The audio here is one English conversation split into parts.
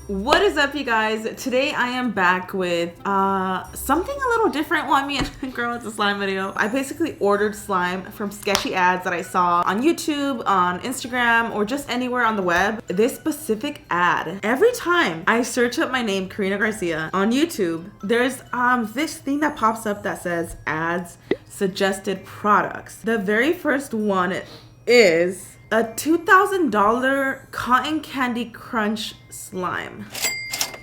What is up, you guys? Today I am back with something a little different. Well, I mean, girl, it's a slime video. I basically ordered slime from Sketchy Ads that I saw on YouTube, on Instagram, or just anywhere on the web. This specific ad, every time I search up my name, KarinaGarcia, on YouTube, there's this thing that pops up that says ads, suggested products. The very first one is a $2,000 cotton candy crunch slime.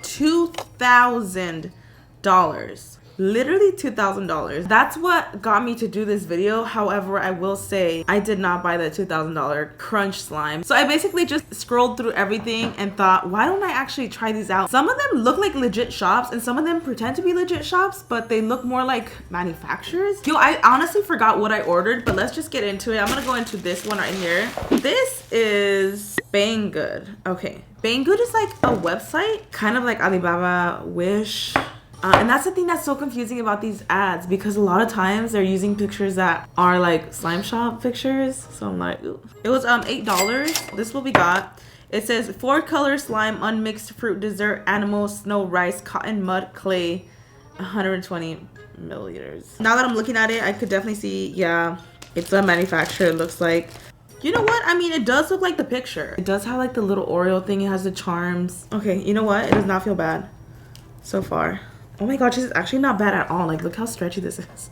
$2,000. Literally $2,000. That's what got me to do this video. However, I will say I did not buy the $2,000 crunch slime. So I basically just scrolled through everything and thought, why don't I actually try these out? Some of them look like legit shops and some of them pretend to be legit shops, but they look more like manufacturers. Yo, I honestly forgot what I ordered, but let's just get into it. I'm gonna go into this one right here. This is Banggood. Okay, Banggood is like a website, kind of like Alibaba, Wish. And that's the thing that's so confusing about these ads, because a lot of times they're using pictures that are like slime shop pictures. So I'm like, ooh. It was $8. This is what we got. It says 4-color slime, unmixed fruit, dessert, animal, snow, rice, cotton, mud, clay, 120 milliliters. Now that I'm looking at it, I could definitely see, yeah, it's a manufacturer, it looks like. You know what? I mean, it does look like the picture. It does have like the little Oreo thing. It has the charms. Okay, you know what? It does not feel bad so far. Oh my gosh, this is actually not bad at all. Like, look how stretchy this is.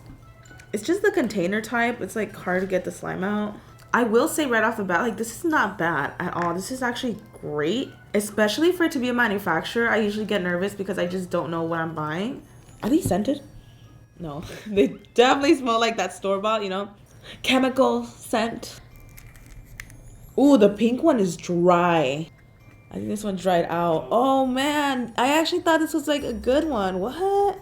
It's just the container type. It's like hard to get the slime out. I will say right off the bat, like, this is not bad at all. This is actually great, especially for it to be a manufacturer. I usually get nervous because I just don't know what I'm buying. Are these scented? No, they definitely smell like that store-bought, you know, chemical scent. Ooh, the pink one is dry. I think this one dried out. Oh man, I actually thought this was like a good one. What?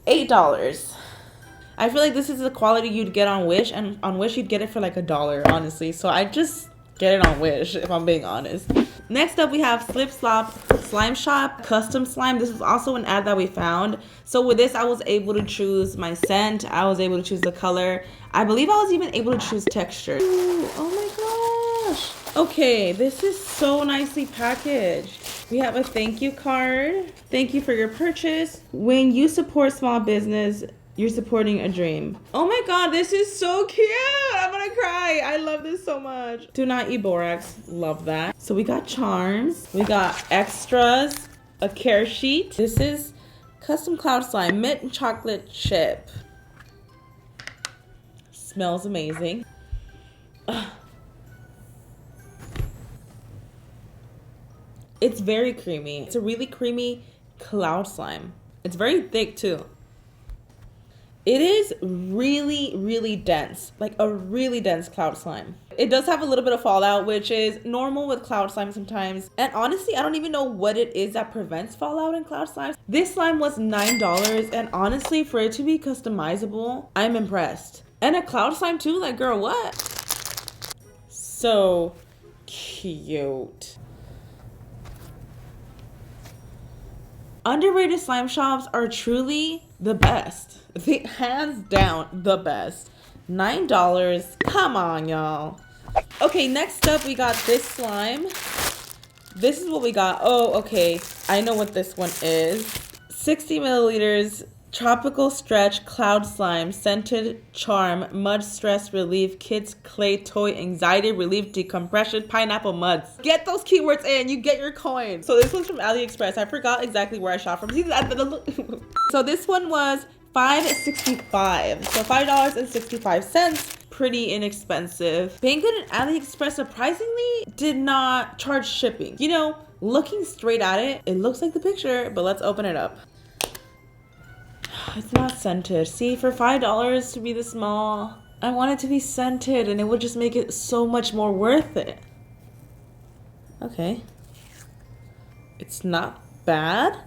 $8. I feel like this is the quality you'd get on Wish, and on Wish you'd get it for like $1, honestly. So I just get it on Wish, if I'm being honest. Next up, we have Slip Slop Slime Shop Custom Slime. This is also an ad that we found. So with this, I was able to choose my scent. I was able to choose the color. I believe I was even able to choose texture. Ooh, oh my gosh. Okay, this is so nicely packaged. We have a thank you card. Thank you for your purchase. When you support small business, you're supporting a dream. Oh my god, this is so cute. I'm gonna cry. I love this so much. Do not eat borax. Love that. So we got charms. We got extras. A care sheet. This is custom cloud slime. Mint and chocolate chip. Smells amazing. Ugh. It's very creamy. It's a really creamy cloud slime. It's very thick too. It is really, really dense, like a really dense cloud slime. It does have a little bit of fallout, which is normal with cloud slime sometimes. And honestly, I don't even know what it is that prevents fallout in cloud slimes. This slime was $9, and honestly, for it to be customizable, I'm impressed. And a cloud slime too, like girl, what? So cute. Underrated slime shops are truly the best. They hands down the best. $9. Come on, y'all. Okay, next up we got this slime. This is what we got. Oh, okay. I know what this one is. 60 milliliters. Tropical stretch cloud slime, scented charm, mud stress relief, kids clay toy, anxiety relief, decompression, pineapple muds. Get those keywords in, you get your coin. So this one's from AliExpress. I forgot exactly where I shot from. So this one was $5.65. So $5.65. Pretty inexpensive. Banggood and AliExpress surprisingly did not charge shipping. You know, looking straight at it, it looks like the picture, but let's open it up. It's not scented. See, for $5 to be this small, I want it to be scented and it would just make it so much more worth it. Okay. It's not bad.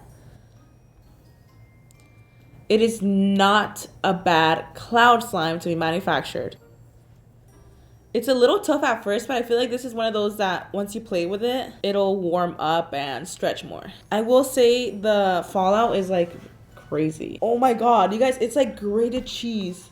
It is not a bad cloud slime to be manufactured. It's a little tough at first, but I feel like this is one of those that once you play with it, it'll warm up and stretch more. I will say the fallout is like crazy. Oh my god, you guys, it's like grated cheese.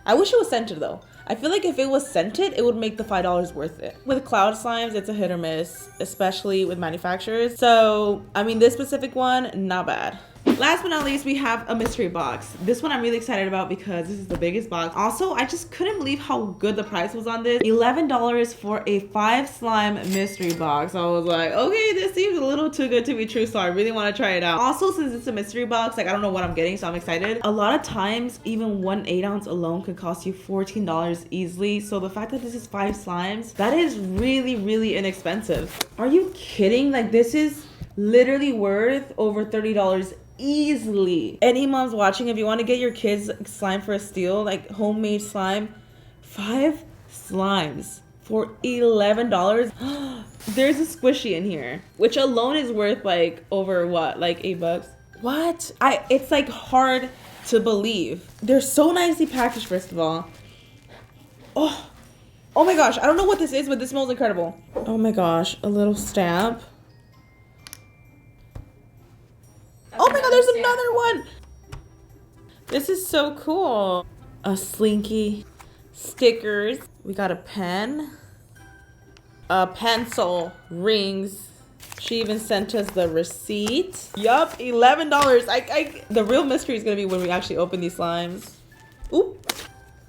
I wish it was scented though. I feel like if it was scented, it would make the $5 worth it. With cloud slimes, it's a hit or miss, especially with manufacturers. So, I mean, this specific one, not bad. Last but not least, we have a mystery box. This one I'm really excited about because this is the biggest box. Also, I just couldn't believe how good the price was on this. $11 for a 5 slime mystery box. I was like, okay, this seems a little too good to be true, so I really want to try it out. Also, since it's a mystery box, like I don't know what I'm getting, so I'm excited. A lot of times, even one 8-ounce alone could cost you $14 easily. So the fact that this is 5 slimes, that is really, really inexpensive. Are you kidding? Like this is literally worth over $30 easily. Any moms watching, if you want to get your kids slime for a steal, like homemade slime, 5 slimes for $11. There's a squishy in here, which alone is worth like over what, like $8? What? It's like hard to believe. They're so nicely packaged, first of all. Oh my gosh, I don't know what this is, but this smells incredible. Oh my gosh, a little stamp. Oh my god, there's another one. This is so cool. A slinky, stickers. We got a pen, a pencil, rings. She even sent us the receipt. Yup, $11. The real mystery is gonna be when we actually open these slimes. Oop.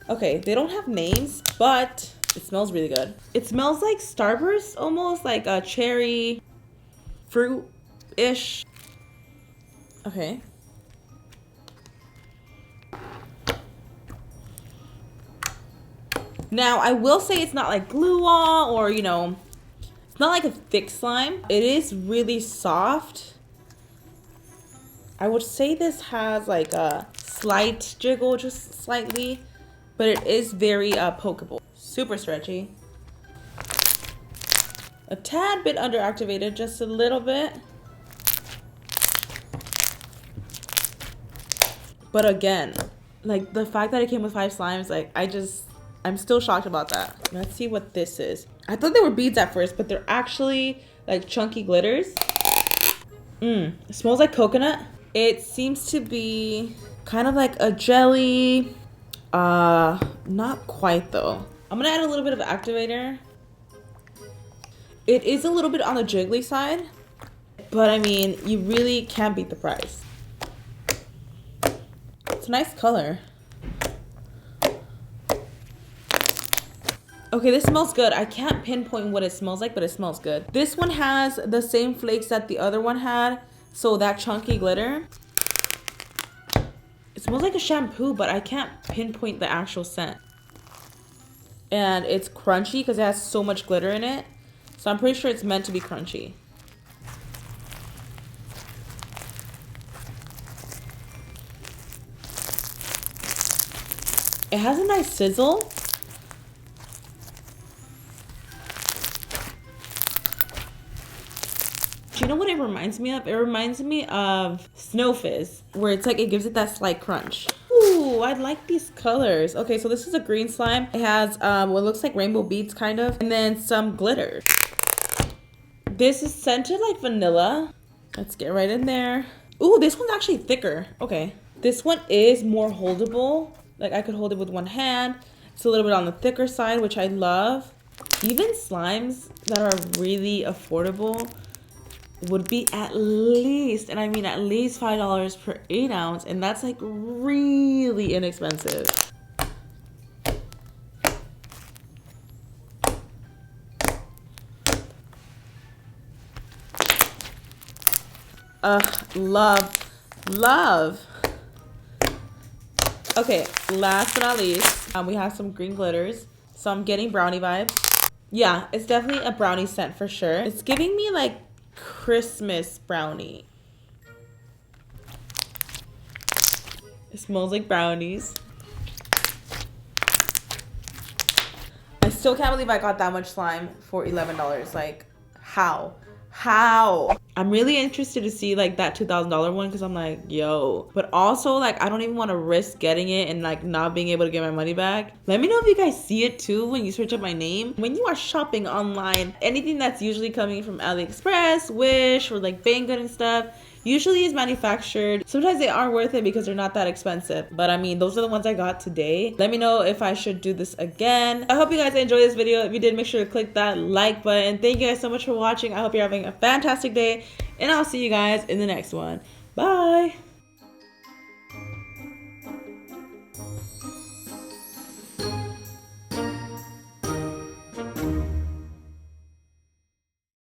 Okay, they don't have names, but it smells really good. It smells like Starburst, almost like a cherry fruit-ish. Okay. Now, I will say it's not like glue-all or, you know, it's not like a thick slime. It is really soft. I would say this has like a slight jiggle, just slightly, but it is very pokeable. Super stretchy. A tad bit underactivated, just a little bit. But again, like the fact that it came with 5 slimes, like I'm still shocked about that. Let's see what this is. I thought they were beads at first, but they're actually like chunky glitters. It smells like coconut. It seems to be kind of like a jelly. Not quite though. I'm gonna add a little bit of activator. It is a little bit on the jiggly side, but I mean, you really can't beat the price. It's a nice color. Okay, this smells good. I can't pinpoint what it smells like, but it smells good. This one has the same flakes that the other one had. So that chunky glitter. It smells like a shampoo, but I can't pinpoint the actual scent. And it's crunchy because it has so much glitter in it. So I'm pretty sure it's meant to be crunchy. It has a nice sizzle. Do you know what it reminds me of? It reminds me of Snow Fizz, where it's like it gives it that slight crunch. Ooh, I like these colors. Okay, so this is a green slime. It has what looks like rainbow beads kind of, and then some glitter. This is scented like vanilla. Let's get right in there. Ooh, this one's actually thicker. Okay, this one is more holdable. Like I could hold it with one hand. It's a little bit on the thicker side, which I love. Even slimes that are really affordable would be at least, and I mean at least $5 per 8 ounce, and that's like really inexpensive. Love. Okay, last but not least, we have some green glitters. So I'm getting brownie vibes. Yeah, it's definitely a brownie scent for sure. It's giving me like Christmas brownie. It smells like brownies. I still can't believe I got that much slime for $11. Like, how? I'm really interested to see like that $2,000 one because I'm like, yo. But also like I don't even want to risk getting it and like not being able to get my money back. Let me know if you guys see it too when you search up my name. When you are shopping online, anything that's usually coming from AliExpress, Wish, or like Banggood and stuff, Usually it's manufactured. Sometimes they are worth it because they're not that expensive. But I mean, those are the ones I got today. Let me know if I should do this again. I hope you guys enjoyed this video. If you did, make sure to click that like button. Thank you guys so much for watching. I hope you're having a fantastic day, and I'll see you guys in the next one. Bye.